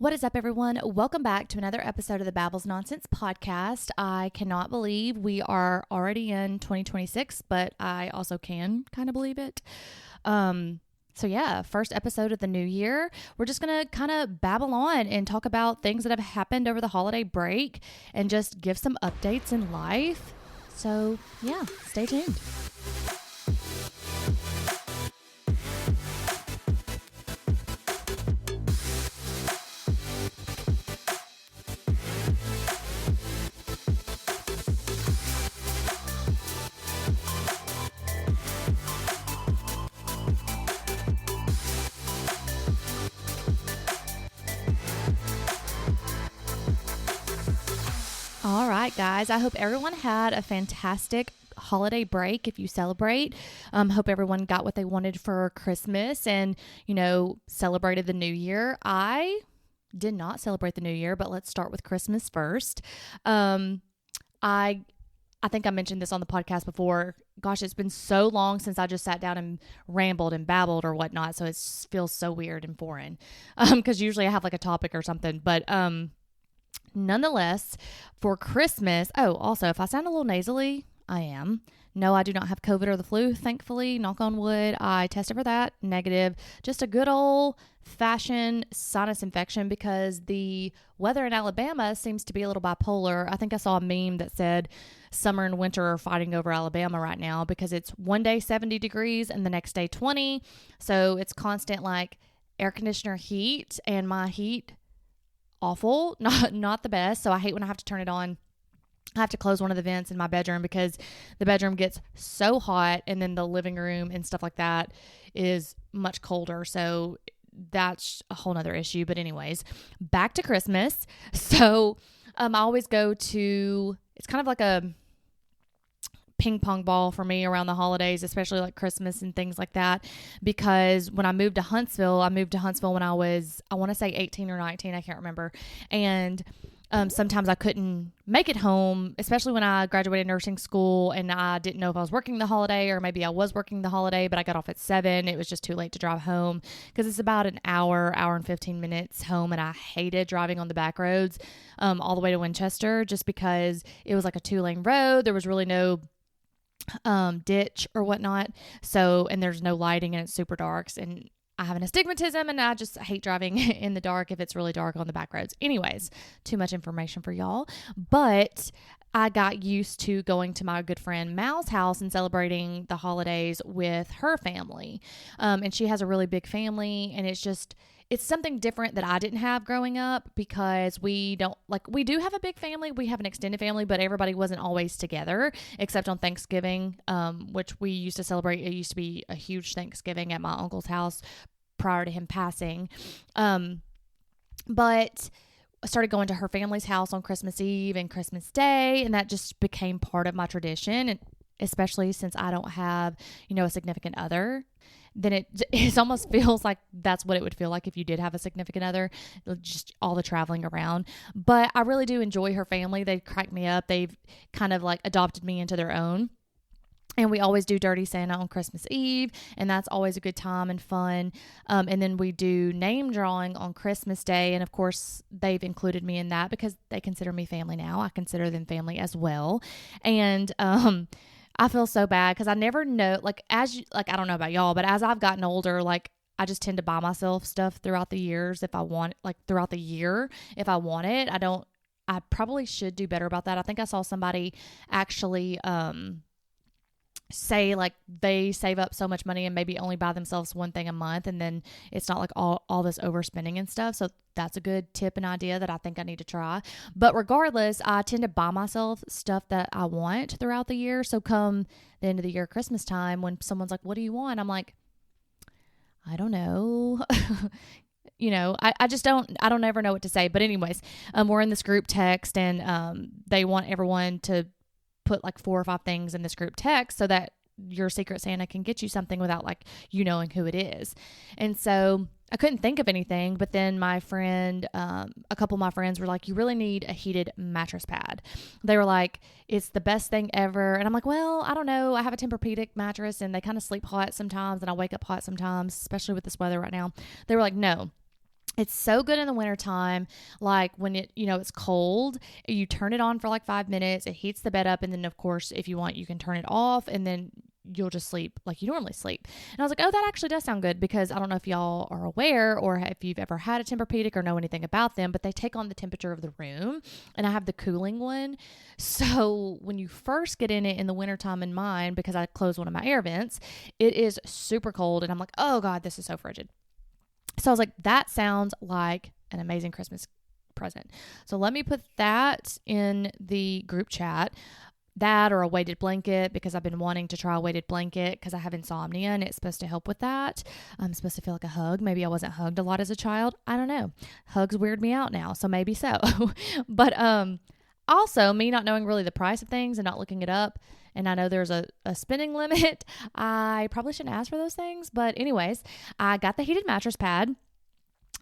What is up, everyone? Welcome back to another episode of the Babbles Nonsense podcast. I cannot believe we are already in 2026, but I also can kind of believe it. First episode of the new year. We're just going to kind of babble on and talk about things that have happened over the holiday break and just give some updates in life. So, yeah, stay tuned. All right, guys, I hope everyone had a fantastic holiday break if you celebrate. Hope everyone got what they wanted for Christmas and, celebrated the new year. I did not celebrate the new year, but let's start with Christmas first. I think I mentioned this on the podcast before. Gosh, it's been so long since I just sat down and rambled and babbled or whatnot, so it feels so weird and foreign because usually I have like a topic or something, but nonetheless, for Christmas, also, if I sound a little nasally, I am. No, I do not have COVID or the flu, thankfully. Knock on wood. I tested for that. Negative. Just a good old-fashioned sinus infection because the weather in Alabama seems to be a little bipolar. I think I saw a meme that said summer and winter are fighting over Alabama right now because it's one day 70 degrees and the next day 20. So it's constant like air conditioner heat, and my heat awful, not the best. So I hate when I have to turn it on. I have to close one of the vents in my bedroom because the bedroom gets so hot, and then the living room and stuff like that is much colder. So that's a whole nother issue. But anyways, back to Christmas. So I always go to, it's kind of like a ping pong ball for me around the holidays, especially like Christmas and things like that, because when I moved to Huntsville when I was, I want to say 18 or 19, I can't remember. And sometimes I couldn't make it home, especially when I graduated nursing school and I didn't know if I was working the holiday or maybe I was working the holiday, but I got off at 7. It was just too late to drive home because it's about an hour and 15 minutes home. And I hated driving on the back roads all the way to Winchester just because it was like a 2-lane road. There was really no ditch or whatnot. So, and there's no lighting and it's super dark, and I have an astigmatism and I just hate driving in the dark if it's really dark on the back roads. Anyways, too much information for y'all, but I got used to going to my good friend Mal's house and celebrating the holidays with her family. And she has a really big family, and it's something different that I didn't have growing up because we do have a big family. We have an extended family, but everybody wasn't always together except on Thanksgiving, which we used to celebrate. It used to be a huge Thanksgiving at my uncle's house prior to him passing. But I started going to her family's house on Christmas Eve and Christmas Day, and that just became part of my tradition. And especially since I don't have, a significant other, then it almost feels like that's what it would feel like if you did have a significant other, just all the traveling around. But I really do enjoy her family. They crack me up. They've kind of like adopted me into their own. And we always do Dirty Santa on Christmas Eve, and that's always a good time and fun. And then we do name drawing on Christmas Day, and of course, they've included me in that because they consider me family now. I consider them family as well. And I feel so bad because I never know, I don't know about y'all, but as I've gotten older, I just tend to buy myself stuff throughout the years if I want, throughout the year if I want it. I probably should do better about that. I think I saw somebody actually say they save up so much money and maybe only buy themselves one thing a month, and then it's not like all this overspending and stuff. So that's a good tip and idea that I think I need to try. But regardless, I tend to buy myself stuff that I want throughout the year. So come the end of the year, Christmas time, when someone's like, what do you want? I'm like, I don't know. I don't ever know what to say. But anyways, we're in this group text, and they want everyone to put 4 or 5 things in this group text so that your Secret Santa can get you something without knowing who it is. And so I couldn't think of anything, but then my friend, a couple of my friends were like, you really need a heated mattress pad. They were like, it's the best thing ever. And I'm like, well, I don't know. I have a Tempur-Pedic mattress and they kind of sleep hot sometimes and I wake up hot sometimes, especially with this weather right now. They were like, no, It's so good in the wintertime. Like when it's cold, you turn it on for like 5 minutes, it heats the bed up. And then of course, if you want, you can turn it off and then you'll just sleep like you normally sleep. And I was like, oh, that actually does sound good, because I don't know if y'all are aware or if you've ever had a Tempur-Pedic or know anything about them, but they take on the temperature of the room, and I have the cooling one. So when you first get in it in the wintertime in mine, because I close one of my air vents, it is super cold. And I'm like, oh God, this is so frigid. So I was like, that sounds like an amazing Christmas present. So let me put that in the group chat. That or a weighted blanket, because I've been wanting to try a weighted blanket because I have insomnia and it's supposed to help with that. I'm supposed to feel like a hug. Maybe I wasn't hugged a lot as a child. I don't know. Hugs weird me out now, so maybe so. But also me not knowing really the price of things and not looking it up. And I know there's a spending limit. I probably shouldn't ask for those things. But anyways, I got the heated mattress pad.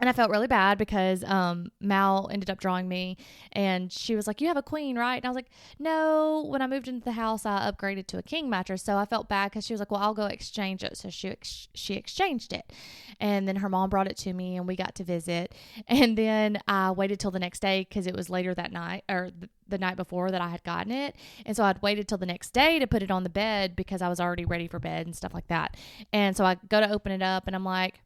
And I felt really bad because Mal ended up drawing me, and she was like, you have a queen, right? And I was like, no. When I moved into the house, I upgraded to a king mattress. So I felt bad because she was like, well, I'll go exchange it. So she exchanged it. And then her mom brought it to me and we got to visit. And then I waited till the next day because it was later that night, or the night before, that I had gotten it. And so I'd waited till the next day to put it on the bed because I was already ready for bed and stuff like that. And so I go to open it up and I'm like,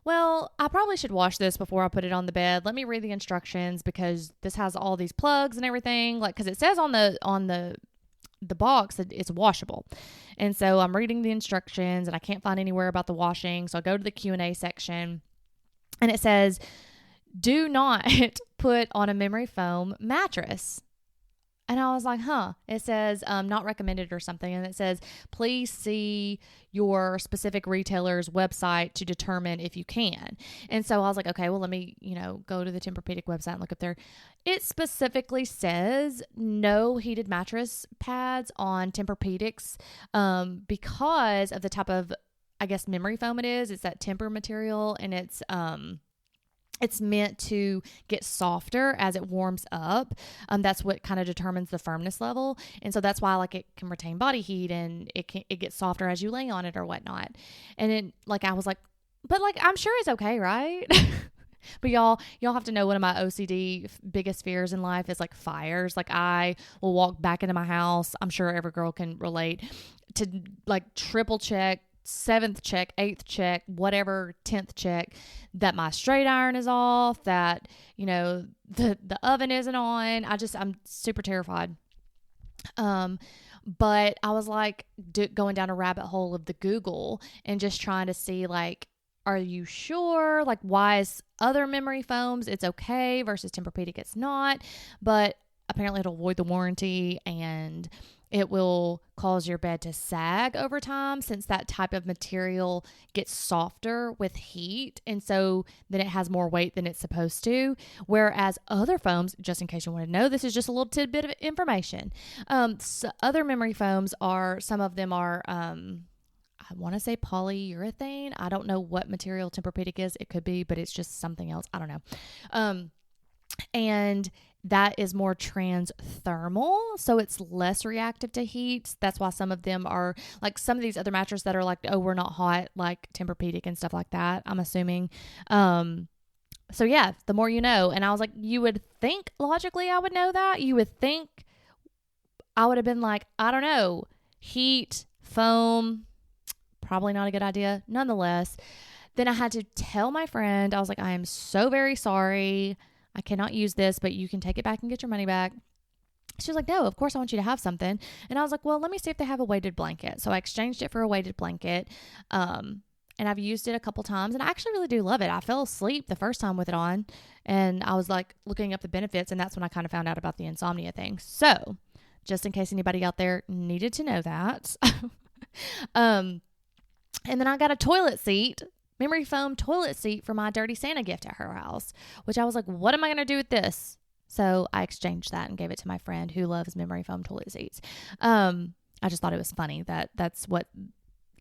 well, I probably should wash this before I put it on the bed. Let me read the instructions, because this has all these plugs and everything. Like, because it says on the box that it's washable. And so I'm reading the instructions and I can't find anywhere about the washing. So I go to the Q&A section and it says, do not put on a memory foam mattress. And I was like, it says not recommended or something. And it says, please see your specific retailer's website to determine if you can. And so I was like, okay, well, let me, go to the Tempur-Pedic website and look up there. It specifically says no heated mattress pads on Tempur-Pedics because of the type of, I guess, memory foam it is. It's that Tempur material, and it's meant to get softer as it warms up. That's what kind of determines the firmness level. And so that's why it can retain body heat, and it gets softer as you lay on it or whatnot. And then I was like, but I'm sure it's okay, right? But y'all have to know, one of my OCD biggest fears in life is fires. I will walk back into my house. I'm sure every girl can relate to triple check, 7th check, 8th check, whatever, 10th check, that my straight iron is off, that, the oven isn't on. I'm super terrified. But I was going down a rabbit hole of the Google and just trying to see, are you sure? Why is other memory foams it's okay versus Tempur-Pedic it's not? But apparently it'll void the warranty, and it will cause your bed to sag over time, since that type of material gets softer with heat. And so then it has more weight than it's supposed to. Whereas other foams, just in case you want to know, this is just a little tidbit of information. So other memory foams some of them are, I want to say polyurethane. I don't know what material Tempur-Pedic is. It could be, but it's just something else. I don't know. And that is more transthermal, so it's less reactive to heat. That's why some of them are some of these other mattresses that are oh, we're not hot, like Tempur-Pedic and stuff like that, I'm assuming. So yeah, the more you know. And I was like, you would think logically I would know that. You would think I would have been I don't know, heat, foam, probably not a good idea. Nonetheless, then I had to tell my friend, I was like, I am so very sorry. I cannot use this, but you can take it back and get your money back. She was like, no, of course I want you to have something. And I was like, well, let me see if they have a weighted blanket. So I exchanged it for a weighted blanket. And I've used it a couple times, and I actually really do love it. I fell asleep the first time with it on, and I was looking up the benefits, and that's when I kind of found out about the insomnia thing. So just in case anybody out there needed to know that. And then I got a toilet seat, memory foam toilet seat, for my Dirty Santa gift at her house, which I was like, what am I going to do with this? So I exchanged that and gave it to my friend who loves memory foam toilet seats. I just thought it was funny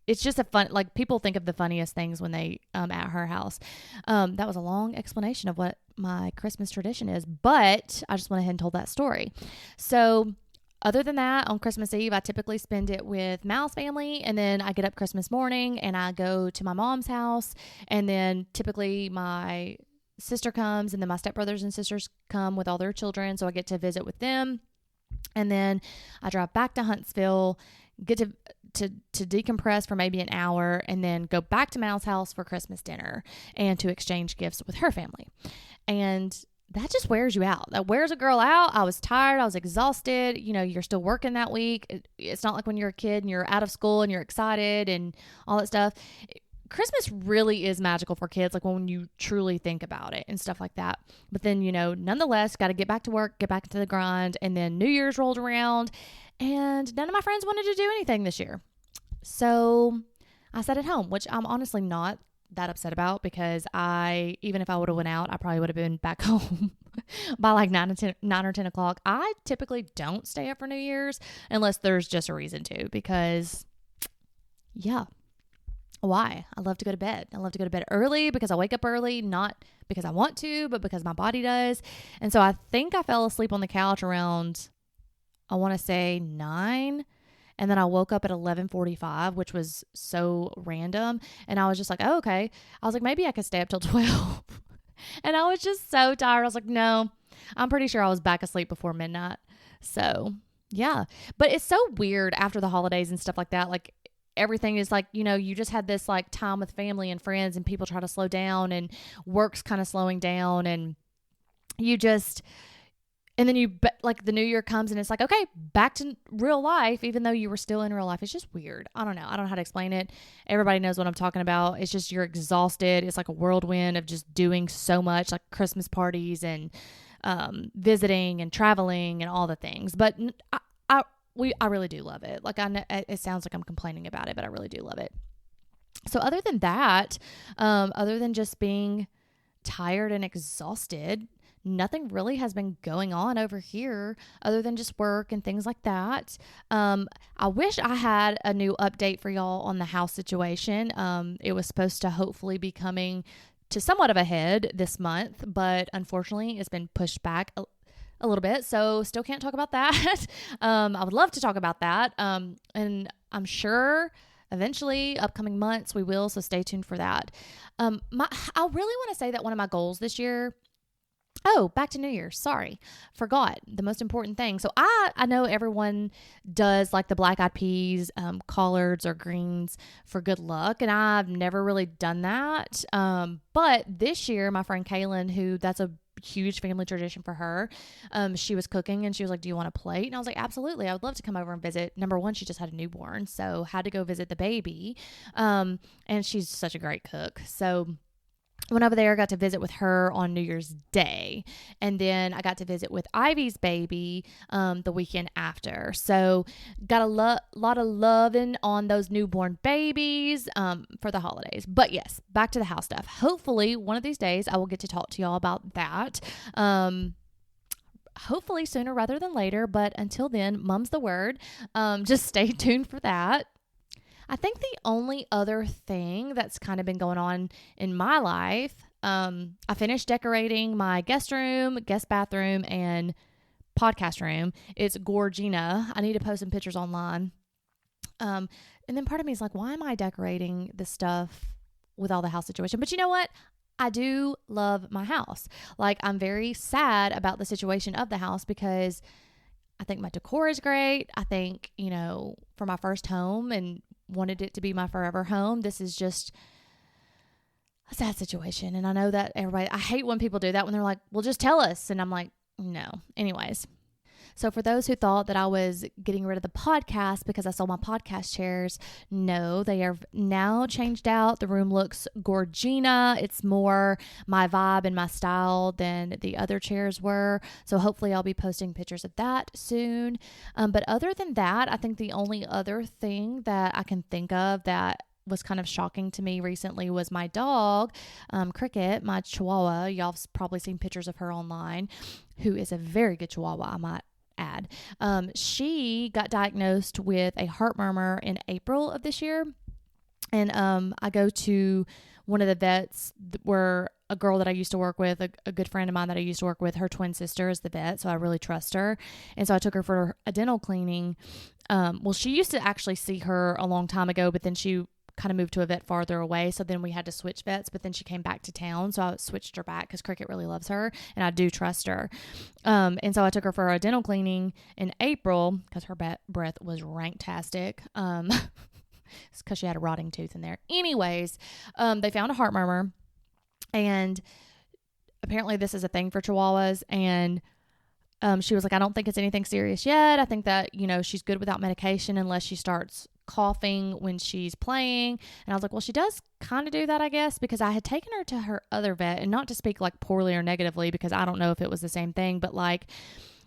it's just a fun, people think of the funniest things when they, at her house. That was a long explanation of what my Christmas tradition is, but I just went ahead and told that story. So other than that, on Christmas Eve, I typically spend it with Mal's family, and then I get up Christmas morning and I go to my mom's house, and then typically my sister comes, and then my stepbrothers and sisters come with all their children. So I get to visit with them. And then I drive back to Huntsville, get to decompress for maybe an hour, and then go back to Mal's house for Christmas dinner and to exchange gifts with her family. And that just wears you out. That wears a girl out. I was tired. I was exhausted. You know, you're still working that week. It's not like when you're a kid and you're out of school and you're excited and all that stuff. Christmas really is magical for kids, like when you truly think about it and stuff like that. But then, you know, nonetheless, got to get back to work, get back into the grind. And then New Year's rolled around and none of my friends wanted to do anything this year. So I sat at home, which I'm honestly not that upset about, because even if I would have went out, I probably would have been back home by like 9 or 10 o'clock. I typically don't stay up for New Year's unless there's just a reason to, because yeah. Why? I love to go to bed. I love to go to bed early because I wake up early, not because I want to, but because my body does. And so I think I fell asleep on the couch around, I want to say 9. And then I woke up at 11:45, which was so random. And I was just like, oh, okay. I was like, maybe I could stay up till 12. And I was just so tired. I was like, no, I'm pretty sure I was back asleep before midnight. So yeah, but it's so weird after the holidays and stuff like that. Like, everything is like, you know, you just had this like time with family and friends, and people try to slow down, and work's kind of slowing down, and and then like the new year comes and it's like, okay, back to real life, even though you were still in real life. It's just weird. I don't know how to explain it. Everybody knows what I'm talking about. It's just, you're exhausted. It's like a whirlwind of just doing so much, like Christmas parties and visiting and traveling and all the things. But I really do love it. Like, I know it sounds like I'm complaining about it, but I really do love it. So other than that, other than just being tired and exhausted, nothing really has been going on over here other than just work and things like that. I wish I had a new update for y'all on the house situation. It was supposed to hopefully be coming to somewhat of a head this month, but unfortunately it's been pushed back a little bit, so still can't talk about that. I would love to talk about that, and I'm sure eventually, upcoming months, we will, so stay tuned for that. I really want to say that one of my goals this year, back to New Year's, sorry, forgot the most important thing. So I know everyone does like the black eyed peas, collards or greens for good luck, and I've never really done that, but this year, my friend Kaylin, that's a huge family tradition for her. She was cooking and she was like, do you want a plate? And I was like, absolutely. I would love to come over and visit. Number one, she just had a newborn, so had to go visit the baby. And she's such a great cook. So went over there, got to visit with her on New Year's Day. And then I got to visit with Ivy's baby the weekend after. So got a lot of loving on those newborn babies for the holidays. But yes, back to the house stuff. Hopefully one of these days I will get to talk to y'all about that. Hopefully sooner rather than later. But until then, mum's the word. Just stay tuned for that. I think the only other thing that's kind of been going on in my life, I finished decorating my guest room, guest bathroom, and podcast room. It's Gorgina. I need to post some pictures online. And then part of me is like, why am I decorating this stuff with all the house situation? But you know what? I do love my house. Like, I'm very sad about the situation of the house because I think my decor is great. I think, you know, for my first home and wanted it to be my forever home, this is just a sad situation. And I know that I hate when people do that, when they're like, well, just tell us. And I'm like, no. Anyways. So for those who thought that I was getting rid of the podcast because I sold my podcast chairs, no, they are now changed out. The room looks Gorgina. It's more my vibe and my style than the other chairs were. So hopefully I'll be posting pictures of that soon. But other than that, I think the only other thing that I can think of that was kind of shocking to me recently was my dog, Cricket, my Chihuahua. Y'all have probably seen pictures of her online, who is a very good Chihuahua, I might add. She got diagnosed with a heart murmur in April of this year. And I go to one of the vets where a girl that I used to work with, a good friend of mine that I used to work with, her twin sister is the vet, so I really trust her. And so I took her for a dental cleaning. Well, she used to actually see her a long time ago, but then she kind of moved to a vet farther away. So then we had to switch vets, but then she came back to town. So I switched her back because Cricket really loves her and I do trust her. And so I took her for a dental cleaning in April because her breath was ranktastic. It's because she had a rotting tooth in there. Anyways, they found a heart murmur, and apparently this is a thing for Chihuahuas. And she was like, I don't think it's anything serious yet. I think that, she's good without medication unless she starts coughing when she's playing. And I was like, well, she does kind of do that, I guess, because I had taken her to her other vet, and not to speak like poorly or negatively, because I don't know if it was the same thing, but like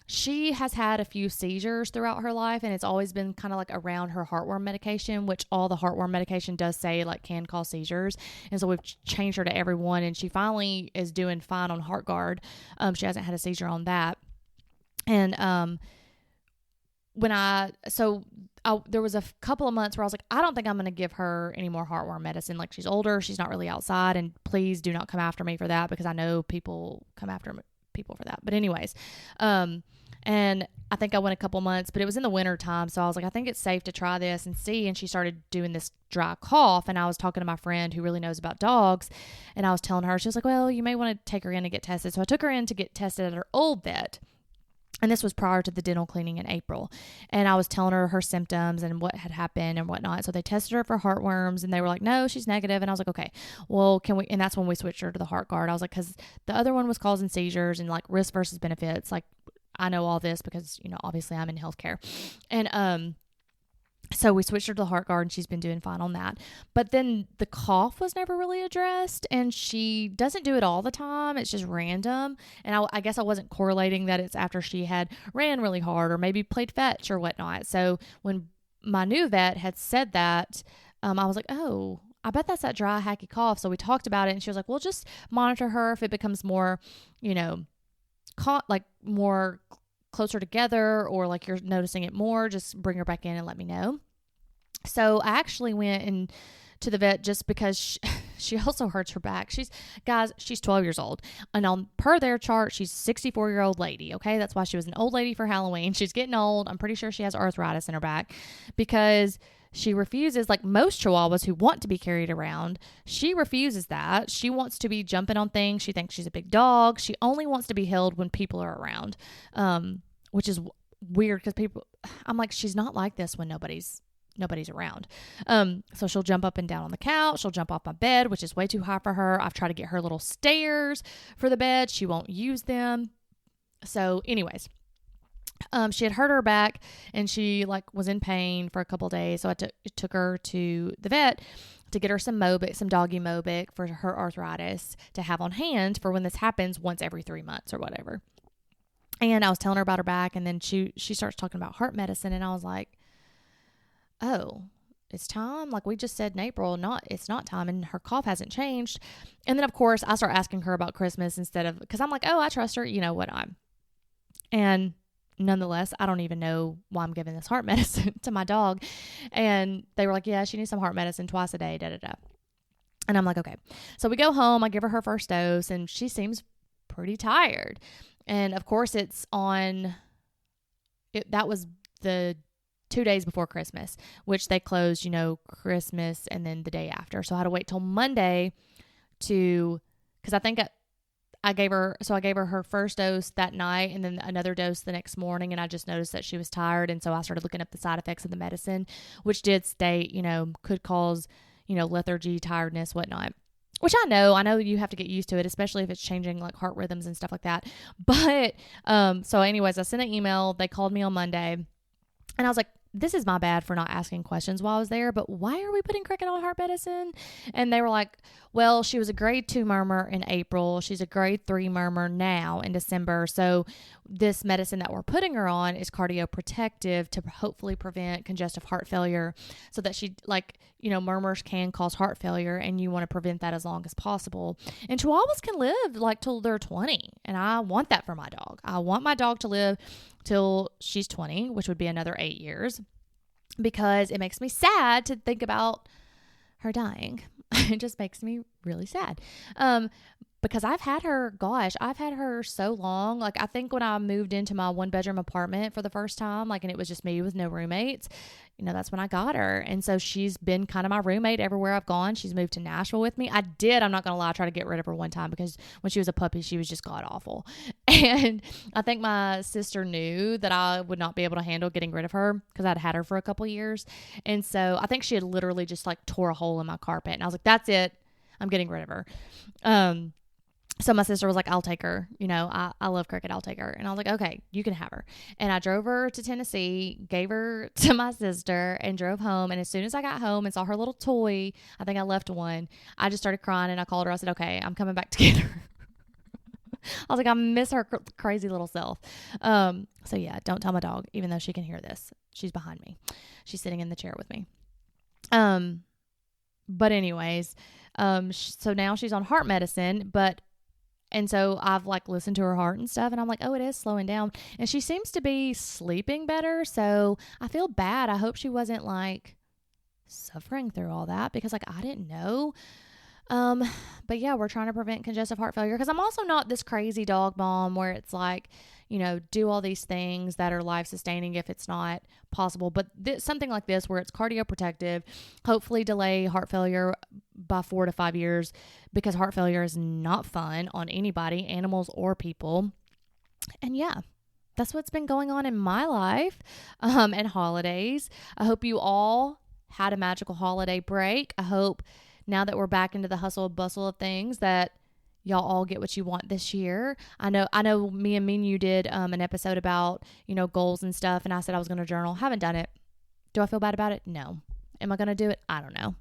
she has had a few seizures throughout her life, and it's always been kind of like around her heartworm medication, which all the heartworm medication does say like can cause seizures. And so we've changed her to every one, and she finally is doing fine on HeartGuard. She hasn't had a seizure on that. And there was a couple of months where I was like, I don't think I'm going to give her any more heartworm medicine. Like, she's older, she's not really outside, and please do not come after me for that, because I know people come after people for that. But anyways, and I think I went a couple months, but it was in the winter time. So I was like, I think it's safe to try this and see. And she started doing this dry cough. And I was talking to my friend who really knows about dogs. And I was telling her, she was like, well, you may want to take her in to get tested. So I took her in to get tested at her old vet. And this was prior to the dental cleaning in April. And I was telling her symptoms and what had happened and whatnot. So they tested her for heartworms, and they were like, no, she's negative. And I was like, okay, well, can we, and that's when we switched her to the HeartGuard. I was like, because the other one was causing seizures and like risk versus benefits. Like, I know all this because, obviously I'm in healthcare. And, so we switched her to the HeartGuard, and she's been doing fine on that. But then the cough was never really addressed, and she doesn't do it all the time. It's just random. And I guess I wasn't correlating that it's after she had ran really hard or maybe played fetch or whatnot. So when my new vet had said that, I was like, oh, I bet that's that dry, hacky cough. So we talked about it, and she was like, well, just monitor her. If it becomes more, more closer together, or like you're noticing it more, just bring her back in and let me know. So I actually went to the vet just because she also hurts her back. She's 12 years old, and per their chart, she's a 64-year-old lady. Okay. That's why she was an old lady for Halloween. She's getting old. I'm pretty sure she has arthritis in her back, because she refuses, like most Chihuahuas who want to be carried around, she refuses that. She wants to be jumping on things. She thinks she's a big dog. She only wants to be held when people are around, which is weird because I'm like, she's not like this when nobody's around. So she'll jump up and down on the couch. She'll jump off my bed, which is way too high for her. I've tried to get her little stairs for the bed. She won't use them. So anyways, she had hurt her back, and she was in pain for a couple of days. So I took her to the vet to get her some doggy Mobic for her arthritis to have on hand for when this happens once every 3 months or whatever. And I was telling her about her back, and then she starts talking about heart medicine, and I was like, oh, it's time. Like we just said in April, it's not time, and her cough hasn't changed. And then of course I start asking her about Christmas because I'm like, oh, I trust her, and nonetheless, I don't even know why I'm giving this heart medicine to my dog. And they were like, yeah, she needs some heart medicine twice a day, da-da-da. And I'm like, okay. So we go home. I give her first dose, and she seems pretty tired. And of course, that was the 2 days before Christmas, which they closed, Christmas and then the day after. So I had to wait till Monday because I think I gave her her first dose that night and then another dose the next morning. And I just noticed that she was tired. And so I started looking up the side effects of the medicine, which did state, could cause, lethargy, tiredness, whatnot, which I know you have to get used to it, especially if it's changing like heart rhythms and stuff like that. But, so anyways, I sent an email. They called me on Monday, and I was like, this is my bad for not asking questions while I was there, but why are we putting Cricket on heart medicine? And they were like, well, she was a grade 2 murmur in April. She's a grade 3 murmur now in December. So this medicine that we're putting her on is cardioprotective to hopefully prevent congestive heart failure, so that she murmurs can cause heart failure, and you want to prevent that as long as possible. And Chihuahuas can live till they're 20. And I want that for my dog. I want my dog to live till she's 20, which would be another 8 years, because it makes me sad to think about her dying. It just makes me really sad. because I've had her so long. Like, I think when I moved into my 1-bedroom apartment for the first time, like, and it was just me with no roommates, that's when I got her. And so she's been kind of my roommate everywhere I've gone. She's moved to Nashville with me. I'm not going to lie, try to get rid of her one time because when she was a puppy, she was just god awful. And I think my sister knew that I would not be able to handle getting rid of her because I'd had her for a couple years. And so I think she had literally just like tore a hole in my carpet. And I was like, that's it. I'm getting rid of her. So my sister was like, I'll take her. I love Cricket. I'll take her. And I was like, okay, you can have her. And I drove her to Tennessee, gave her to my sister, and drove home. And as soon as I got home and saw her little toy, I think I left one, I just started crying and I called her. I said, okay, I'm coming back to get her. I was like, I miss her crazy little self. So yeah, don't tell my dog, even though she can hear this. She's behind me. She's sitting in the chair with me. But anyways, so now she's on heart medicine, and so I've like listened to her heart and stuff, and I'm like, oh, it is slowing down. And she seems to be sleeping better. So I feel bad. I hope she wasn't like suffering through all that because like I didn't know. But yeah, we're trying to prevent congestive heart failure because I'm also not this crazy dog mom where it's like, do all these things that are life sustaining if it's not possible. But something like this where it's cardioprotective, hopefully delay heart failure by 4 to 5 years because heart failure is not fun on anybody, animals or people. And yeah, that's what's been going on in my life, and holidays. I hope you all had a magical holiday break. I hope now that we're back into the hustle and bustle of things that y'all all get what you want this year. I know me and you did an episode about, goals and stuff. And I said I was going to journal. Haven't done it. Do I feel bad about it? No. Am I going to do it? I don't know.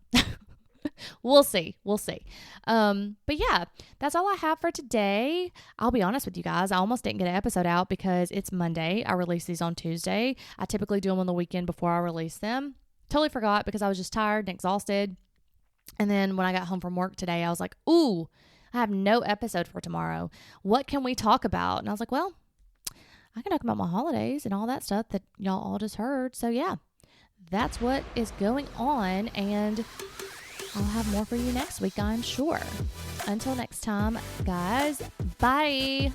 We'll see. But yeah, that's all I have for today. I'll be honest with you guys. I almost didn't get an episode out because it's Monday. I release these on Tuesday. I typically do them on the weekend before I release them. Totally forgot because I was just tired and exhausted. And then when I got home from work today, I was like, ooh, I have no episode for tomorrow. What can we talk about? And I was like, well, I can talk about my holidays and all that stuff that y'all all just heard. So yeah, that's what is going on. And I'll have more for you next week, I'm sure. Until next time, guys, bye.